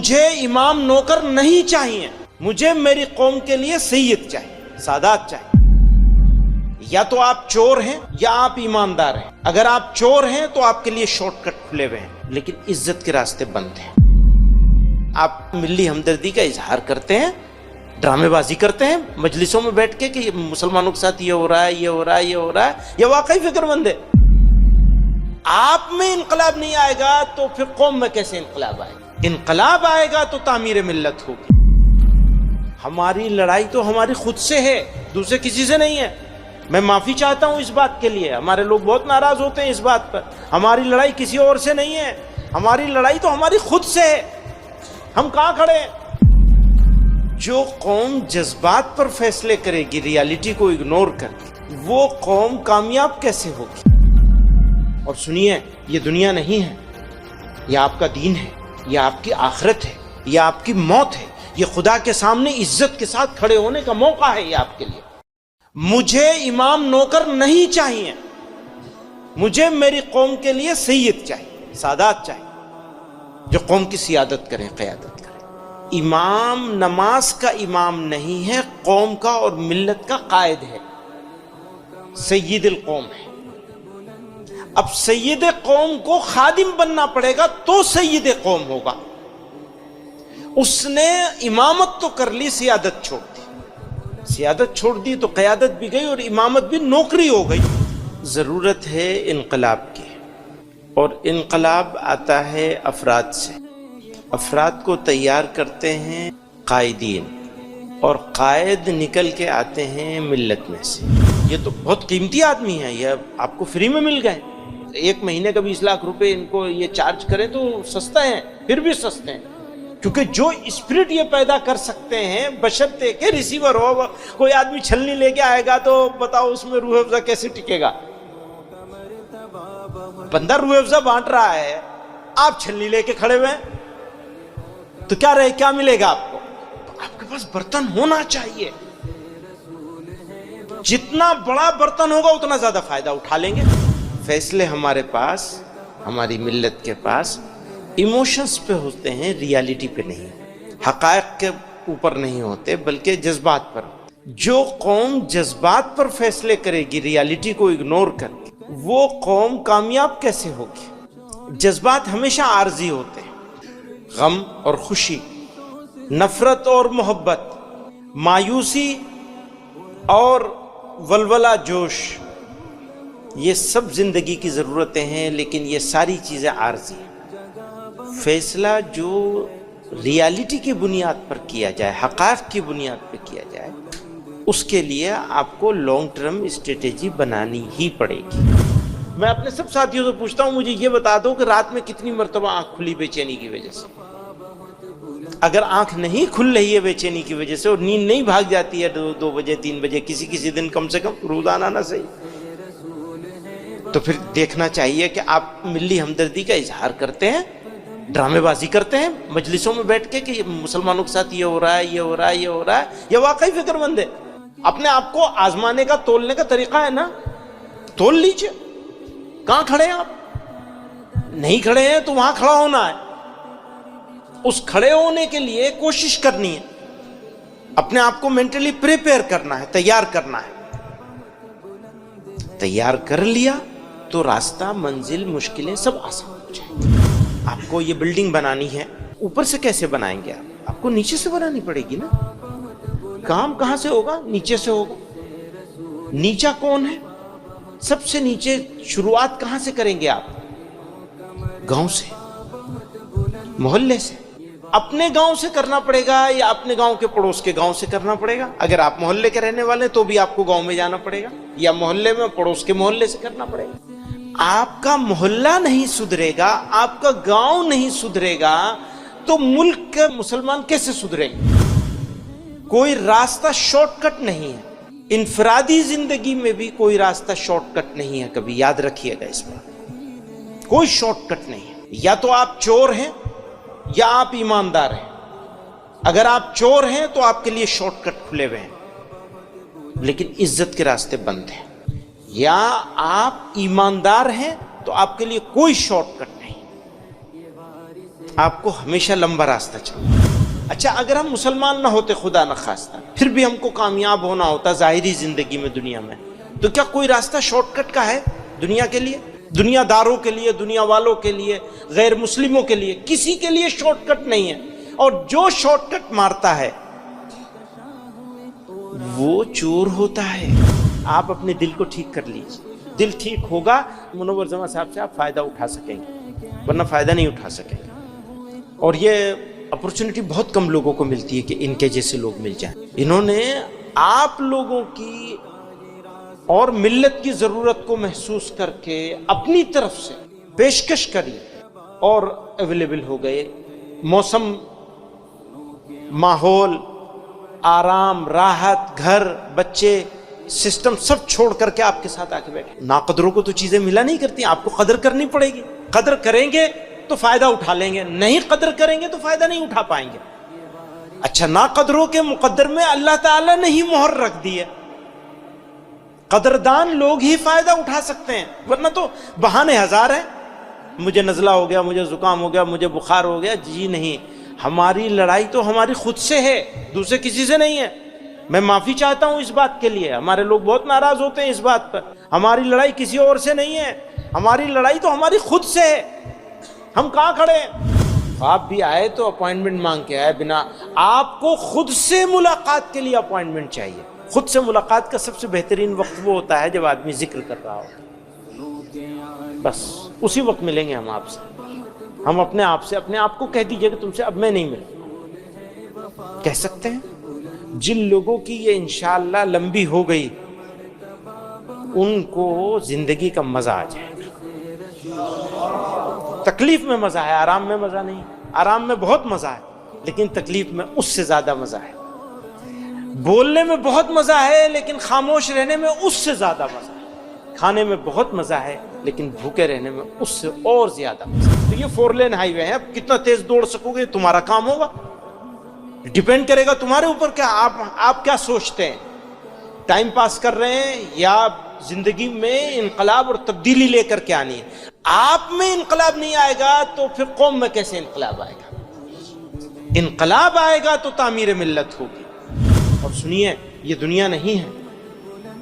مجھے امام نوکر نہیں چاہیے، مجھے میری قوم کے لیے سید چاہیے، سادات چاہیے۔ یا تو آپ چور ہیں یا آپ ایماندار ہیں۔ اگر آپ چور ہیں تو آپ کے لیے شارٹ کٹ کھلے ہوئے ہیں، لیکن عزت کے راستے بند ہیں۔ آپ ملی ہمدردی کا اظہار کرتے ہیں، ڈرامے بازی کرتے ہیں مجلسوں میں بیٹھ کے کہ مسلمانوں کے ساتھ یہ ہو رہا ہے، یہ ہو رہا ہے، یہ ہو رہا ہے، یہ واقعی فکر مند ہے۔ آپ میں انقلاب نہیں آئے گا تو پھر قوم میں کیسے انقلاب آئے گا؟ انقلاب آئے گا تو تعمیر ملت ہوگی۔ ہماری لڑائی تو ہماری خود سے ہے، دوسرے کسی سے نہیں ہے۔ میں معافی چاہتا ہوں اس بات کے لیے، ہمارے لوگ بہت ناراض ہوتے ہیں اس بات پر۔ ہماری لڑائی کسی اور سے نہیں ہے، ہماری لڑائی تو ہماری خود سے ہے۔ ہم کہاں کھڑے ہیں؟ جو قوم جذبات پر فیصلے کرے گی، ریالٹی کو اگنور کر کے، وہ قوم کامیاب کیسے ہوگی؟ اور سنیے، یہ دنیا نہیں ہے، یہ آپ کا دین ہے، یہ آپ کی آخرت ہے، یہ آپ کی موت ہے، یہ خدا کے سامنے عزت کے ساتھ کھڑے ہونے کا موقع ہے یہ آپ کے لیے۔ مجھے امام نوکر نہیں چاہیے، مجھے میری قوم کے لیے سید چاہیے، سادات چاہیے، جو قوم کی سیادت کریں، قیادت کریں۔ امام نماز کا امام نہیں ہے، قوم کا اور ملت کا قائد ہے، سید القوم ہے۔ اب سید قوم کو خادم بننا پڑے گا تو سید قوم ہوگا۔ اس نے امامت تو کر لی، سیادت چھوڑ دی، سیادت چھوڑ دی تو قیادت بھی گئی اور امامت بھی نوکری ہو گئی۔ ضرورت ہے انقلاب کی، اور انقلاب آتا ہے افراد سے۔ افراد کو تیار کرتے ہیں قائدین، اور قائد نکل کے آتے ہیں ملت میں سے۔ یہ تو بہت قیمتی آدمی ہیں، یہ آپ کو فری میں مل گئے۔ ایک مہینے کا 20 لاکھ روپے ان کو یہ چارج کریں تو سستا ہیں، پھر بھی سستے ہیں، کیونکہ جو اسپرٹ یہ پیدا کر سکتے ہیں، بشرطے کہ ریسیور ہو۔ کوئی آدمی چھلنی لے کے آئے گا تو بتاؤ اس میں روح افزا کیسے ٹکے گا؟ بندہ روح افزا بانٹ رہا ہے، آپ چھلنی لے کے کھڑے ہوئے ہیں، تو کیا ملے گا آپ کو؟ آپ کے پاس برتن ہونا چاہیے، جتنا بڑا برتن ہوگا اتنا زیادہ فائدہ اٹھا لیں گے۔ فیصلے ہمارے پاس، ہماری ملت کے پاس ایموشنز پہ ہوتے ہیں، ریالٹی پہ نہیں، حقائق کے اوپر نہیں ہوتے، بلکہ جذبات پر۔ جو قوم جذبات پر فیصلے کرے گی، ریالٹی کو اگنور کر کے، وہ قوم کامیاب کیسے ہوگی؟ جذبات ہمیشہ عارضی ہوتے ہیں، غم اور خوشی، نفرت اور محبت، مایوسی اور ولولہ جوش، یہ سب زندگی کی ضرورتیں ہیں، لیکن یہ ساری چیزیں عارضی ہیں۔ فیصلہ جو ریالٹی کی بنیاد پر کیا جائے، حقائق کی بنیاد پر کیا جائے، اس کے لیے آپ کو لانگ ٹرم اسٹریٹجی بنانی ہی پڑے گی۔ میں اپنے سب ساتھیوں سے پوچھتا ہوں، مجھے یہ بتا دو کہ رات میں کتنی مرتبہ آنکھ کھلی بے چینی کی وجہ سے؟ اگر آنکھ نہیں کھل رہی ہے بے چینی کی وجہ سے، اور نیند نہیں بھاگ جاتی ہے 2 بجے 3 بجے، کسی دن کم سے کم، روزانہ نہ صحیح، تو پھر دیکھنا چاہیے کہ آپ ملی ہمدردی کا اظہار کرتے ہیں، ڈرامے بازی کرتے ہیں مجلسوں میں بیٹھ کے کہ مسلمانوں کے ساتھ یہ ہو رہا ہے، یہ ہو رہا ہے، یہ ہو رہا ہے، یہ واقعی فکر مند ہے۔ اپنے آپ کو آزمانے کا، تولنے کا طریقہ ہے نا، تول لیجئے۔ کہاں کھڑے ہیں آپ؟ نہیں کھڑے ہیں تو وہاں کھڑا ہونا ہے۔ اس کھڑے ہونے کے لیے کوشش کرنی ہے، اپنے آپ کو مینٹلی پریپیئر کرنا ہے، تیار کرنا ہے۔ تیار کر لیا تو راستہ، منزل، مشکلیں سب آسان ہو جائیں۔ آپ کو یہ بلڈنگ بنانی ہے، اوپر سے کیسے بنائیں گے آپ کو نیچے سے بنانی پڑے گی نا۔ کام کہاں سے ہوگا؟ نیچے سے ہوگا۔ نیچا کون ہے؟ سب سے نیچے شروعات کہاں سے کریں گے آپ؟ گاؤں سے، محلے سے۔ اپنے گاؤں سے کرنا پڑے گا یا اپنے گاؤں کے پڑوس کے گاؤں سے کرنا پڑے گا؟ اگر آپ محلے کے رہنے والے تو بھی آپ کو گاؤں میں جانا پڑے گا، یا محلے میں پڑوس کے محلے سے کرنا پڑے گا۔ آپ کا محلہ نہیں سدھرے گا، آپ کا گاؤں نہیں سدھرے گا، تو ملک کے مسلمان کیسے سدھریں گے؟ کوئی راستہ شارٹ کٹ نہیں ہے، انفرادی زندگی میں بھی کوئی راستہ شارٹ کٹ نہیں ہے، کبھی یاد رکھیے گا اس بات، کوئی شارٹ کٹ نہیں ہے۔ یا تو آپ چور ہیں یا آپ ایماندار ہیں۔ اگر آپ چور ہیں تو آپ کے لیے شارٹ کٹ کھلے ہوئے ہیں، لیکن عزت کے راستے بند ہیں۔ یا آپ ایماندار ہیں تو آپ کے لیے کوئی شارٹ کٹ نہیں۔ آپ کو ہمیشہ لمبا راستہ چلنا. اچھا اگر ہم مسلمان نہ ہوتے خدا نخواستہ، پھر بھی ہم کو کامیاب ہونا ہوتا ظاہری زندگی میں دنیا میں، تو کیا کوئی راستہ شارٹ کٹ کا ہے دنیا کے لیے؟ دنیا داروں کے لیے، دنیا والوں کے لیے، غیر مسلموں کے لیے، کسی کے لیے شارٹ کٹ نہیں ہے. اور جو شارٹ کٹ مارتا ہے وہ چور ہوتا ہے. آپ اپنے دل کو ٹھیک کر لیجیے، دل ٹھیک ہوگا منور زمان صاحب سے آپ فائدہ اٹھا سکیں گے، ورنہ فائدہ نہیں اٹھا سکیں گے. اور یہ اپرچونٹی بہت کم لوگوں کو ملتی ہے کہ ان کے جیسے لوگ مل جائیں. انہوں نے آپ لوگوں کی اور ملت کی ضرورت کو محسوس کر کے اپنی طرف سے پیشکش کری اور اویلیبل ہو گئے. موسم، ماحول، آرام، راحت، گھر، بچے، سسٹم سب چھوڑ کر کے آپ کے ساتھ آ کے بیٹھے. ناقدروں کو تو چیزیں ملا نہیں کرتی، آپ کو قدر کرنی پڑے گی. قدر کریں گے تو فائدہ اٹھا لیں گے، نہیں قدر کریں گے تو فائدہ نہیں اٹھا پائیں گے. اچھا ناقدروں کے مقدر میں اللہ تعالیٰ نے ہی مہر رکھ دی ہے، قدردان لوگ ہی فائدہ اٹھا سکتے ہیں، ورنہ تو بہانے ہزار ہیں. مجھے نزلہ ہو گیا، مجھے زکام ہو گیا، مجھے بخار ہو گیا. جی نہیں، ہماری لڑائی تو ہماری خود سے ہے، دوسرے کسی سے نہیں ہے. میں معافی چاہتا ہوں اس بات کے لیے، ہمارے لوگ بہت ناراض ہوتے ہیں اس بات پر. ہماری لڑائی کسی اور سے نہیں ہے، ہماری لڑائی تو ہماری خود سے ہے. ہم کہاں کھڑے ہیں؟ آپ بھی آئے تو اپوائنٹمنٹ مانگ کے آئے بنا. آپ کو خود سے ملاقات کے لیے اپوائنٹمنٹ چاہیے. خود سے ملاقات کا سب سے بہترین وقت وہ ہوتا ہے جب آدمی ذکر کر رہا ہو. بس اسی وقت ملیں گے ہم آپ سے. ہم اپنے آپ کو کہہ دیجئے کہ تم سے اب میں نہیں ملوں. کہہ سکتے ہیں. جن لوگوں کی یہ انشاءاللہ لمبی ہو گئی ان کو زندگی کا مزہ آ جائے گا. تکلیف میں مزہ ہے، آرام میں مزہ نہیں. آرام میں بہت مزہ ہے لیکن تکلیف میں اس سے زیادہ مزہ ہے. بولنے میں بہت مزہ ہے لیکن خاموش رہنے میں اس سے زیادہ مزہ ہے. کھانے میں بہت مزہ ہے لیکن بھوکے رہنے میں اس سے اور زیادہ مزہ ہے. تو یہ 4 لین ہائی وے ہے، اب کتنا تیز دوڑ سکو گے تمہارا کام ہوگا، ڈیپینڈ کرے گا تمہارے اوپر. کیا آپ کیا سوچتے ہیں؟ ٹائم پاس کر رہے ہیں یا زندگی میں انقلاب اور تبدیلی لے کر کے آنی ہے؟ آپ میں انقلاب نہیں آئے گا تو پھر قوم میں کیسے انقلاب آئے گا؟ انقلاب آئے گا تو تعمیر ملت ہوگی. اور سنیے، یہ دنیا نہیں ہے،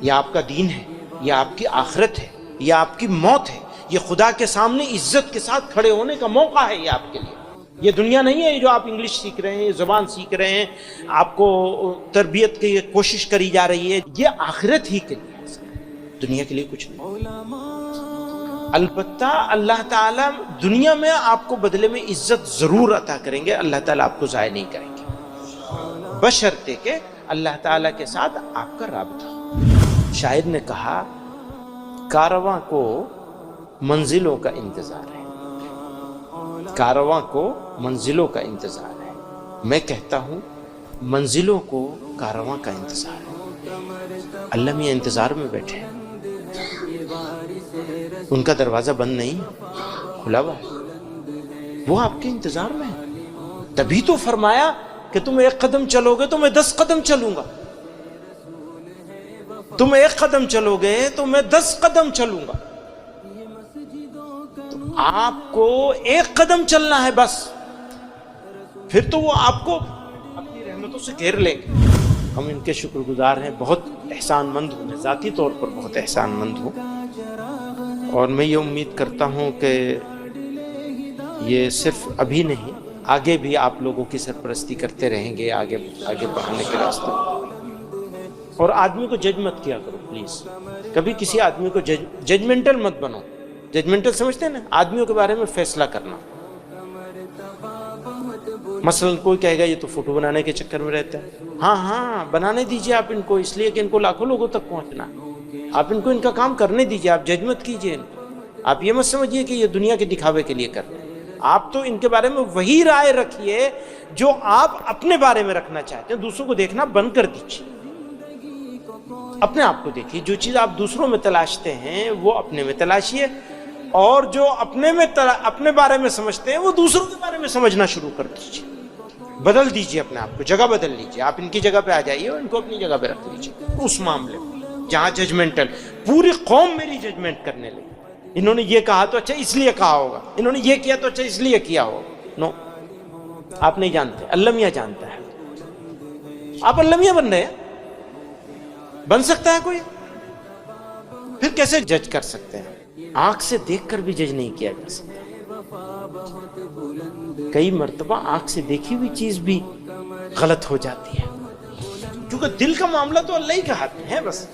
یہ آپ کا دین ہے، یہ آپ کی آخرت ہے، یہ آپ کی موت ہے. یہ خدا کے سامنے عزت کے ساتھ کھڑے ہونے کا موقع ہے یہ آپ کے لیے. یہ دنیا نہیں ہے جو آپ انگلش سیکھ رہے ہیں، زبان سیکھ رہے ہیں، آپ کو تربیت کی کوشش کری جا رہی ہے. یہ آخرت ہی کے لیے، دنیا کے لیے کچھ نہیں. البتہ اللہ تعالیٰ دنیا میں آپ کو بدلے میں عزت ضرور عطا کریں گے. اللہ تعالیٰ آپ کو ضائع نہیں کریں گے، بشرطے کہ اللہ تعالیٰ کے ساتھ آپ کا رابطہ. شاعر نے کہا کارواں کو منزلوں کا انتظار ہے، کارواں کو منزلوں کا انتظار ہے. میں کہتا ہوں منزلوں کو کارواں کا انتظار ہے. اللہ میاں انتظار میں بیٹھے ہیں، ان کا دروازہ بند نہیں کھلا ہوا ہے، وہ آپ کے انتظار میں ہے. تبھی تو فرمایا کہ تم 1 قدم چلو گے تو میں 10 قدم چلوں گا، تم 1 قدم چلو گے تو میں 10 قدم چلوں گا. آپ کو 1 قدم چلنا ہے بس، پھر تو وہ آپ کو اپنی رحمتوں سے گھیر لیں گے. ہم ان کے شکر گزار ہیں، بہت احسان مند ہوں، میں ذاتی طور پر بہت احسان مند ہوں. اور میں یہ امید کرتا ہوں کہ یہ صرف ابھی نہیں، آگے بھی آپ لوگوں کی سرپرستی کرتے رہیں گے، آگے بڑھانے کے راستے. اور آدمی کو جج مت کیا کرو پلیز، کبھی کسی آدمی کو ججمنٹل مت بنو. ججمنٹل سمجھتے ہیں نا، آدمیوں کے بارے میں فیصلہ کرنا. مثلا کوئی کہے گا یہ تو فوٹو بنانے کے چکر میں رہتا ہے. ہاں بنانے دیجئے آپ ان کو، اس لیے کہ ان کو لاکھوں لوگوں تک پہنچنا. آپ ان کو ان کا کام کرنے دیجئے، آپ جج مت کیجئے ان کو. آپ یہ مت سمجھیے کہ یہ دنیا کے دکھاوے کے لیے کر رہے ہیں. آپ تو ان کے بارے میں وہی رائے رکھیے جو آپ اپنے بارے میں رکھنا چاہتے ہیں. دوسروں کو دیکھنا بند کر دیجیے، اپنے آپ کو دیکھیے. جو چیز آپ دوسروں میں تلاشتے ہیں وہ اپنے میں تلاشیے، اور جو اپنے بارے میں سمجھتے ہیں وہ دوسروں کے بارے میں سمجھنا شروع کر دیجیے. بدل دیجیے اپنے آپ کو، جگہ بدل لیجیے. آپ ان کی جگہ پہ آ جائیے اور ان کو اپنی جگہ پہ رکھ لیجیے. اس معاملے میں جہاں ججمنٹل، پوری قوم میری ججمنٹ کرنے لگی. انہوں نے یہ کہا تو اچھا اس لیے کہا ہوگا، انہوں نے یہ کیا تو اچھا اس لیے کیا ہوگا. نو، آپ نہیں جانتے، اللہ میاں جانتا ہے. آپ اللہ میاں بن رہے ہیں؟ بن سکتا ہے کوئی؟ پھر کیسے جج کر سکتے ہیں؟ آنکھ سے دیکھ کر بھی جج نہیں کیا جا سکتا. کئی مرتبہ آنکھ سے دیکھی ہوئی چیز بھی غلط ہو جاتی ہے، کیونکہ دل کا معاملہ تو اللہ ہی کے ہاتھ میں ہے. بس